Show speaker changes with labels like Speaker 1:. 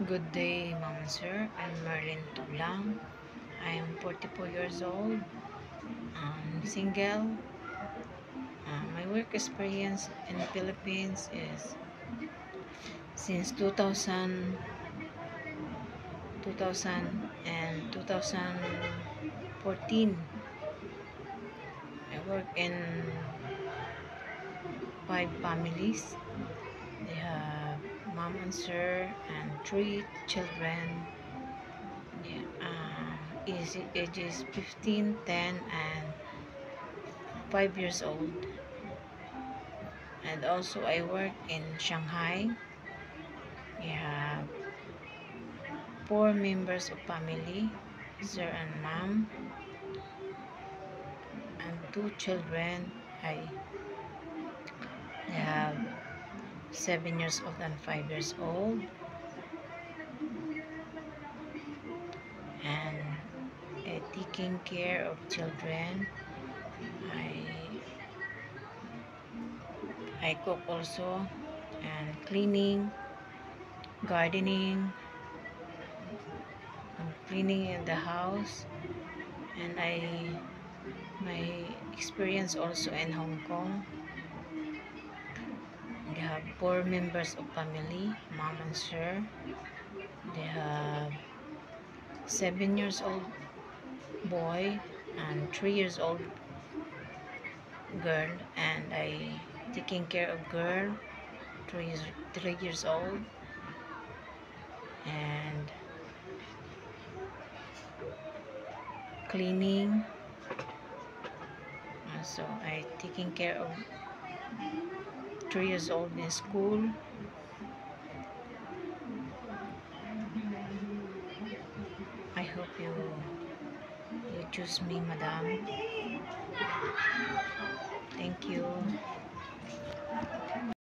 Speaker 1: Good day, Ma'am and Sir. I'm Merlin Tulang. I am 44 years old. I'm single. My work experience in the Philippines is since 2000 and 2014. I work in 5 families. They have Mom and Sir and 3 children. Yeah, ages 15, 10, and 5 years old. And also I work in Shanghai. We have 4 members of family, sir and mom, and 2 children. They have 7 years old and 5 years old, and taking care of children. I I cook also, and cleaning, gardening, and cleaning in the house. And my experience also in Hong Kong. They have 4 members of family, mom and sir. They have 7 years old boy and 3 years old girl, and I taking care of girl, 3 years old, and cleaning. So I taking care of 3 years old in school. I hope you choose me, madam.